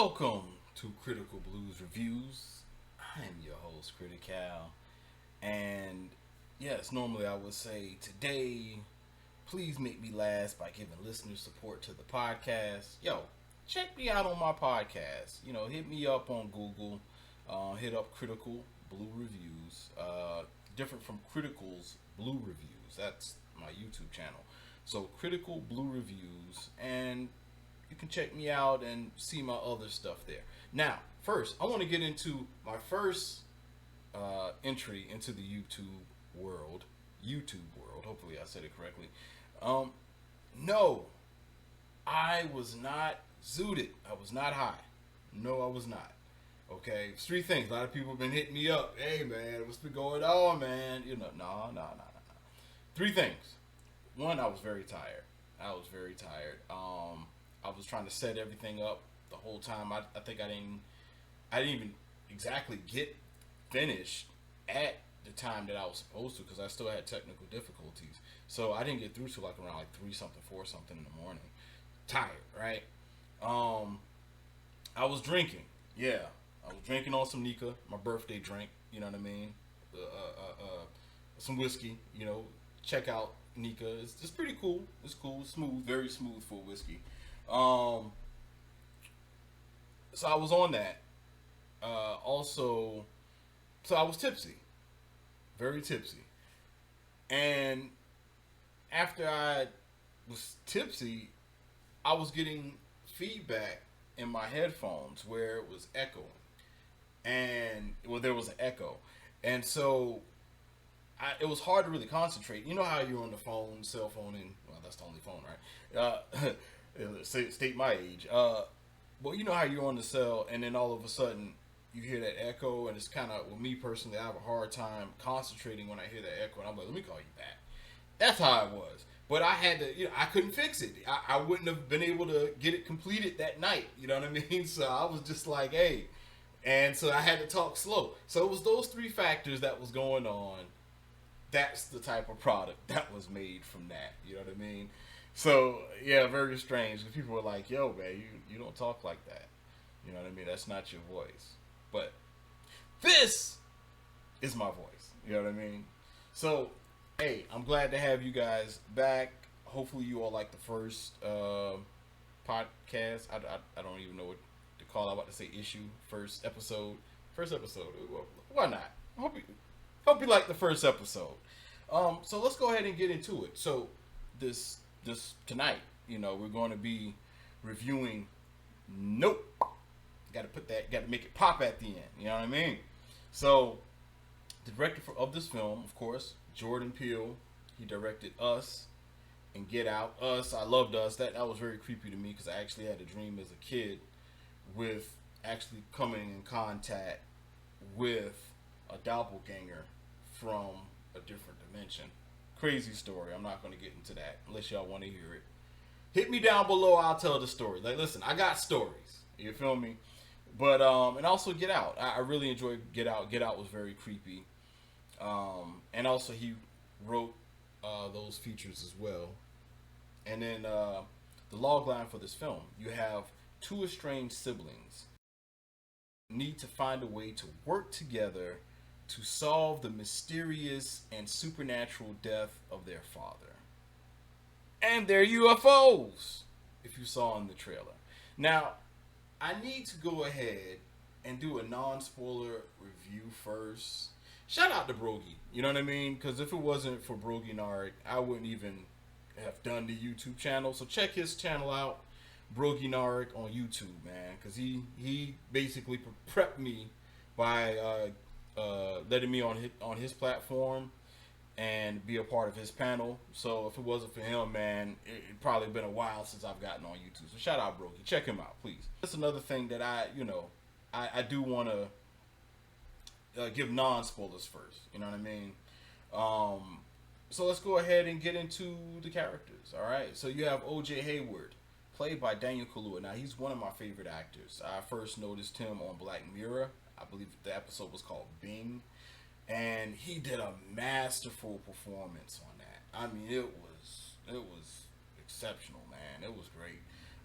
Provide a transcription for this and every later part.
Welcome to Critical Blues Reviews. I am your host, Critical. And yes, normally I would say today, please make me last by giving listener support to the podcast. Yo, check me out on my podcast. Hit me up on Google. Hit up Critical Blue Reviews. Different from Critical's Blue Reviews. That's my YouTube channel. So Critical Blue Reviews, and you can check me out and see my other stuff there. Now, first, I want to get into my first entry into the YouTube world. Hopefully, I said it correctly. No, I was not zooted. I was not high. No, I was not. Okay, it's three things. A lot of people have been hitting me up. Hey, man, what's been going on, man? No. Three things. One, I was very tired. I was trying to set everything up the whole time. I think I didn't even exactly get finished at the time that I was supposed to because I still had technical difficulties. So I didn't get through to around 3 something, 4 something in the morning. Tired, right? I was drinking. Yeah, I was drinking on some Nika, my birthday drink. You know what I mean? Some whiskey. Check out Nika. It's pretty cool. It's cool, smooth, very smooth for whiskey. So I was on that. So I was tipsy, very tipsy, and after I was tipsy, I was getting feedback in my headphones where it was echoing, and there was an echo, and so it was hard to really concentrate. You know how you're on the phone, cell phone, and that's the only phone, right? State my age. Well, you know how you're on the cell, and then all of a sudden you hear that echo, and it's kind of, me personally, I have a hard time concentrating when I hear that echo, and I'm like, let me call you back. That's how it was. But I had to, I couldn't fix it. I wouldn't have been able to get it completed that night. You know what I mean? So I was just like, hey. And so I had to talk slow. So it was those three factors that was going on. That's the type of product that was made from that. You know what I mean? So, yeah, very strange. People were like, yo, man, you don't talk like that. You know what I mean? That's not your voice. But this is my voice. You know what I mean? So, hey, I'm glad to have you guys back. Hopefully you all like the first podcast. I don't even know what to call it. I'm about to say issue. First episode. Why not? Hope you like the first episode. So let's go ahead and get into it. So this tonight, we're going to be reviewing Nope. Got to make it pop at the end. You know what I mean? So the director of this film, of course, Jordan Peele. He directed Us and Get Out. Us, I loved Us. That was very creepy to me because I actually had a dream as a kid with actually coming in contact with a doppelganger from a different dimension. Crazy story. I'm not going to get into that unless y'all want to hear it. Hit me down below. I'll tell the story. Listen, I got stories. You feel me? But and also Get Out. I really enjoyed Get Out. Get Out was very creepy. And also he wrote those features as well. And then the log line for this film: you have two estranged siblings need to find a way to work together to solve the mysterious and supernatural death of their father. And their UFOs, if you saw in the trailer. Now, I need to go ahead and do a non-spoiler review first. Shout out to Brogy, you know what I mean? Because if it wasn't for Brogy Narek, I wouldn't even have done the YouTube channel. So check his channel out, Brogy Narek on YouTube, man. Because he basically prepped me by letting me on his platform and be a part of his panel. So if it wasn't for him, man, it'd probably been a while since I've gotten on YouTube. So shout out Brogy. Check him out, please. That's another thing that I do want to give non-spoilers first. You know what I mean? So let's go ahead and get into the characters. All right. So you have O.J. Hayward, played by Daniel Kaluuya. Now he's one of my favorite actors. I first noticed him on Black Mirror. I believe the episode was called Bing, and he did a masterful performance on that. I mean, it was exceptional, man. It was great,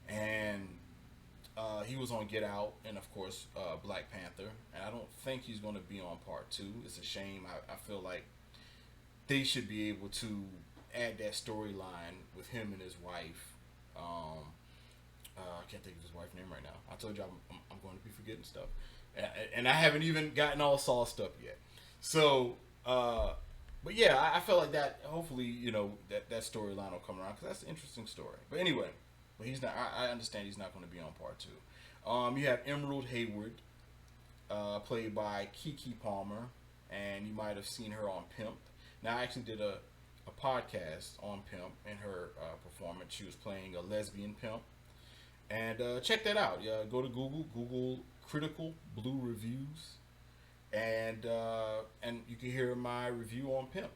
and He was on Get Out and of course Black Panther, and I don't think he's going to be on part two. It's a shame. I feel like they should be able to add that storyline with him and his wife. Um, I can't think of his wife's name right now. I told you I'm going to be forgetting stuff, and I haven't even gotten all sauced up yet. So, but yeah, I felt like that. Hopefully, that storyline will come around because that's an interesting story. But anyway, but he's not. I understand he's not going to be on part two. You have Emerald Hayward, played by Kiki Palmer, and you might have seen her on Pimp. Now, I actually did a podcast on Pimp and her performance. She was playing a lesbian pimp. And check that out. Yeah, go to Google Critical Blue Reviews, and you can hear my review on Pimp.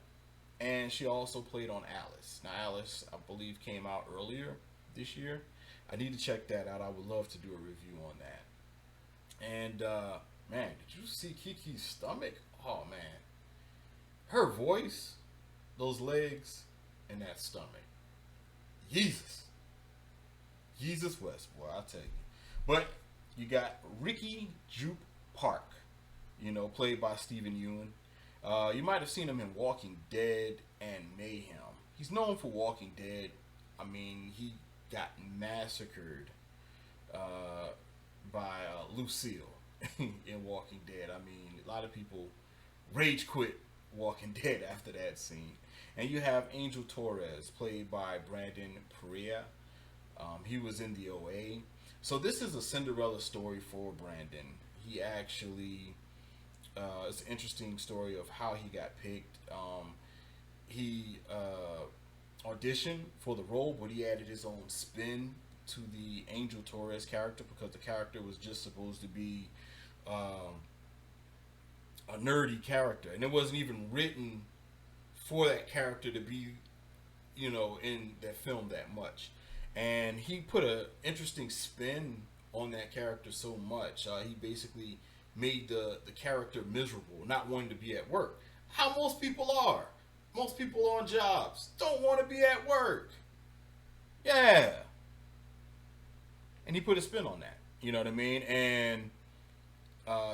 And she also played on Alice. Now, Alice, I believe, came out earlier this year. I need to check that out. I would love to do a review on that. And man, did you see Kiki's stomach? Oh man, her voice, those legs, and that stomach. Jesus. Jesus West, boy, I'll tell you. But you got Ricky Jupe Park, played by Stephen Ewan. You might have seen him in Walking Dead and Mayhem. He's known for Walking Dead. I mean, he got massacred by Lucille in Walking Dead. I mean, a lot of people rage quit Walking Dead after that scene. And you have Angel Torres, played by Brandon Perea. He was in the OA. So this is a Cinderella story for Brandon. He actually, it's an interesting story of how he got picked. He auditioned for the role, but he added his own spin to the Angel Torres character because the character was just supposed to be a nerdy character, and it wasn't even written for that character to be, in that film that much. And he put an interesting spin on that character so much. He basically made the character miserable, not wanting to be at work. How most people are. Most people on jobs don't want to be at work. Yeah. And he put a spin on that. You know what I mean? And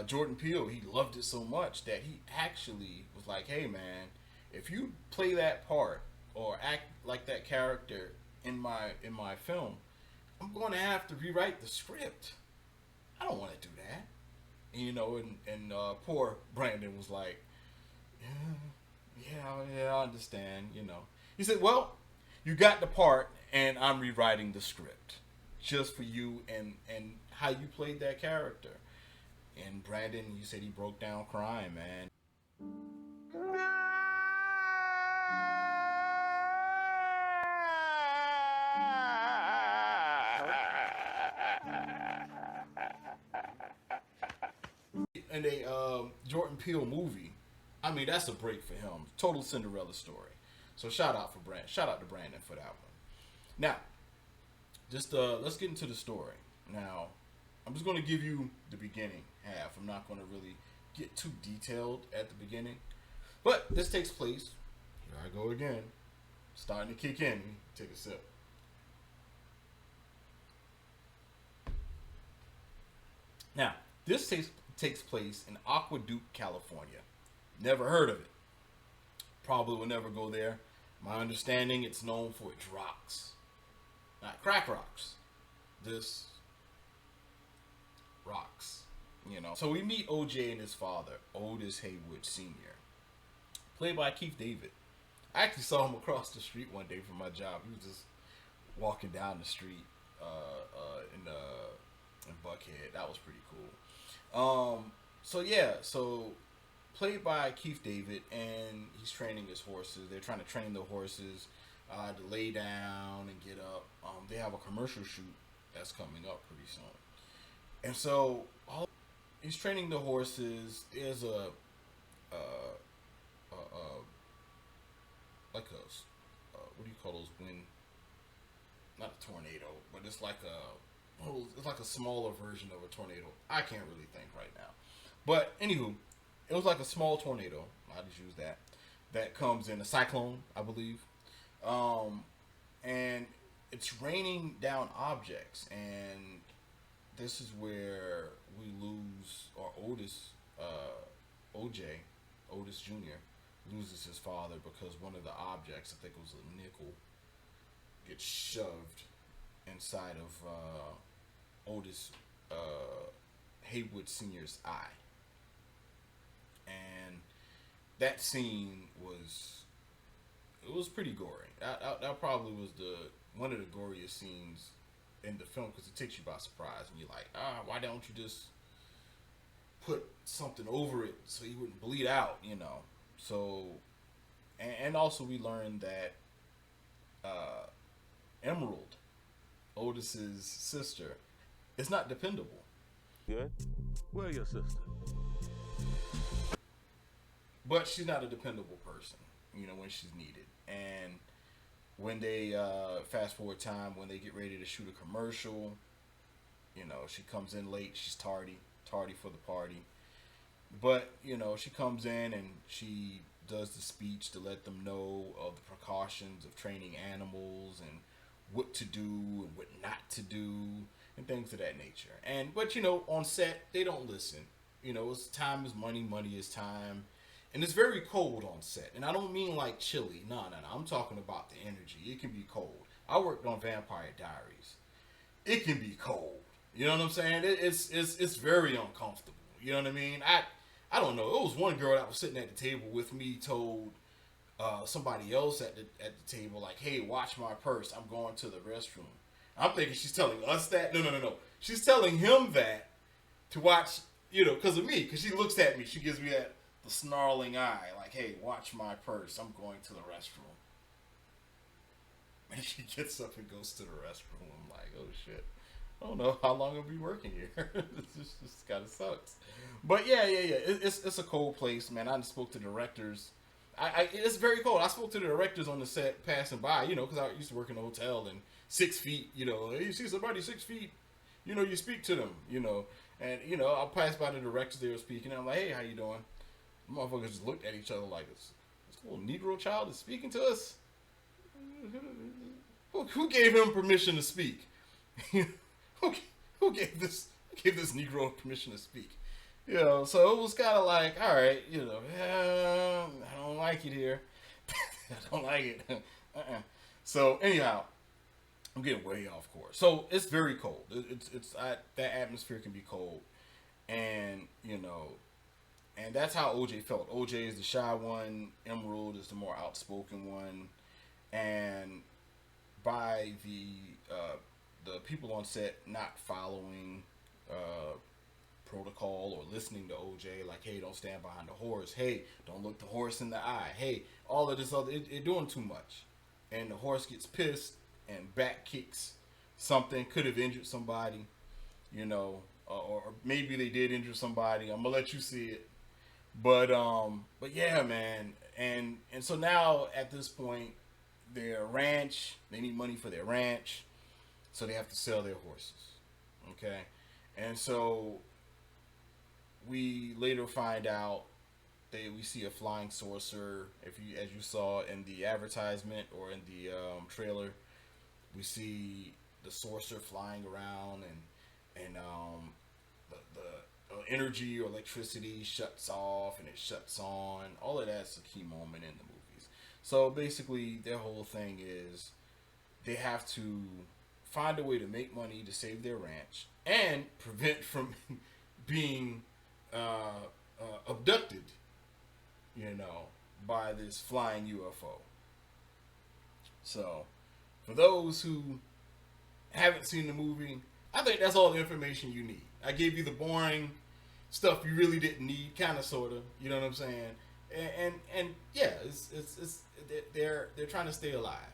Jordan Peele, he loved it so much that he actually was like, hey man, if you play that part or act like that character in my film, I'm going to have to rewrite the script. I don't want to do that. And poor Brandon was like, yeah, I understand. He said, well, you got the part, and I'm rewriting the script just for you and how you played that character. And Brandon, you said he broke down crying, man. In a Jordan Peele movie, I mean that's a break for him. Total Cinderella story. So shout out to Brandon for that one. Now, just let's get into the story. Now, I'm just going to give you the beginning half. I'm not going to really get too detailed at the beginning, but this takes place. Here I go again, starting to kick in. Take a sip. Now, this takes place in Aqueduct, California. Never heard of it. Probably will never go there. My understanding, it's known for its rocks. Not crack rocks. This rocks. So we meet OJ and his father, Otis Haywood Sr., played by Keith David. I actually saw him across the street one day from my job. He was just walking down the street in Buckhead. That was pretty cool. So played by Keith David, and he's training his horses. They're trying to train the horses to lay down and get up. They have a commercial shoot that's coming up pretty soon, and so he's training the horses. There's a like a what do you call those wind? Not a tornado, but it's like a smaller version of a tornado. I can't really think right now, but anywho, it was like a small tornado. I'll just use that. That comes in a cyclone, I believe, and it's raining down objects, and this is where we lose our oldest, OJ, Otis Jr. loses his father because one of the objects, I think it was a nickel, gets shoved inside of Otis Haywood Sr.'s eye. And that scene was, it was pretty gory. That probably was the one of the goriest scenes in the film because it takes you by surprise and you're like, why don't you just put something over it so he wouldn't bleed out, you know? So, and also we learned that Emerald, Otis's sister, is not dependable. Good. Where your sister? But she's not a dependable person, you know, when she's needed. And when they fast forward time, when they get ready to shoot a commercial, you know, she comes in late. She's tardy for the party. But you know, she comes in and she does the speech to let them know of the precautions of training animals and what to do and what not to do and things of that nature. And but you know, on set they don't listen. You know, it's time is money, money is time. And it's very cold on set. And I don't mean like chilly. No, no, no. I'm talking about the energy. It can be cold. I worked on Vampire Diaries. It can be cold. You know what I'm saying? It's very uncomfortable. You know what I mean? I don't know. It was one girl that was sitting at the table with me told somebody else at the table like, "Hey, watch my purse. I'm going to the restroom." I'm thinking she's telling us that. No, no, no, no. She's telling him that to watch. You know, because of me. Because she looks at me. She gives me that the snarling eye, like, "Hey, watch my purse. I'm going to the restroom." And she gets up and goes to the restroom. I'm like, "Oh shit. I don't know how long I'll be working here." This just kind of sucks. But yeah. It's a cold place, man. I spoke to directors. It's very cold. I spoke to the directors on the set passing by, you know, because I used to work in a hotel and 6 feet, you know, you see somebody 6 feet, you know, you speak to them, you know, and you know, I'll pass by the directors they were speaking, and I'm like, "Hey, how you doing?" The motherfuckers just looked at each other like this little Negro child is speaking to us. Who gave him permission to speak? who, who gave this Negro permission to speak? You know, so it was kind of like, all right, you know, I don't like it here. I don't like it. So anyhow, I'm getting way off course. So it's very cold. That atmosphere can be cold, and you know, and that's how OJ felt. OJ is the shy one. Emerald is the more outspoken one, and by the people on set not following protocol or listening to OJ, like, "Hey, don't stand behind the horse. Hey, don't look the horse in the eye. Hey," all of this other, it doing too much, and the horse gets pissed and back kicks something, could have injured somebody, you know, or maybe they did injure somebody. I'm gonna let you see it, but yeah, man, and so now at this point, their ranch, they need money for their ranch, so they have to sell their horses, okay, and so we later find out we see a flying saucer. If you, as you saw in the advertisement or in the trailer, we see the saucer flying around, and the energy or electricity shuts off and it shuts on. All of that's a key moment in the movies. So basically, their whole thing is they have to find a way to make money to save their ranch and prevent from being abducted, you know, by this flying UFO. So, for those who haven't seen the movie, I think that's all the information you need. I gave you the boring stuff you really didn't need, kind of, sort of. You know what I'm saying? And yeah, it's they're trying to stay alive.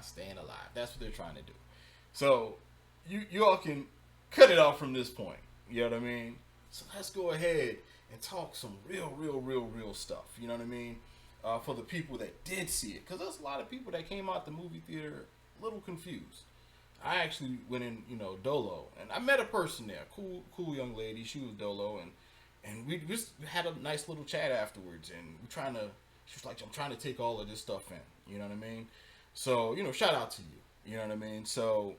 Staying alive. That's what they're trying to do. So, you all can cut it off from this point. You know what I mean? So let's go ahead and talk some real stuff. You know what I mean? For the people that did see it, because there's a lot of people that came out the movie theater a little confused. I actually went in, you know, Dolo, and I met a person there, cool young lady. She was Dolo, and we just had a nice little chat afterwards, and she was like, "I'm trying to take all of this stuff in." You know what I mean? So, you know, shout out to you. You know what I mean? So,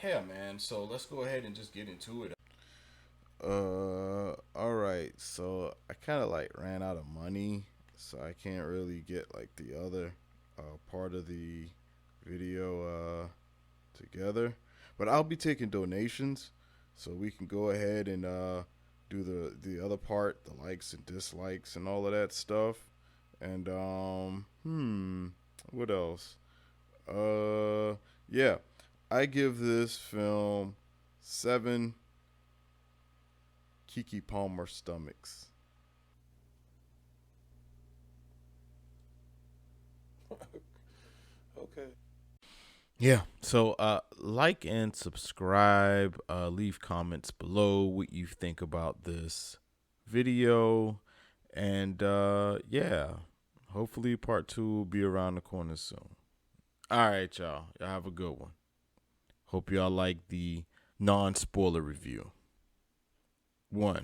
Yeah, man. So let's go ahead and just get into it. All right. So I kind of like ran out of money, so I can't really get like the other part of the video together. But I'll be taking donations, so we can go ahead and do the other part, the likes and dislikes and all of that stuff. And what else? Yeah, I give this film seven Kiki Palmer stomachs. Okay. Yeah. So like and subscribe, leave comments below what you think about this video. And yeah. Hopefully part two will be around the corner soon. All right, y'all. Y'all have a good one. Hope y'all like the non spoiler review. One.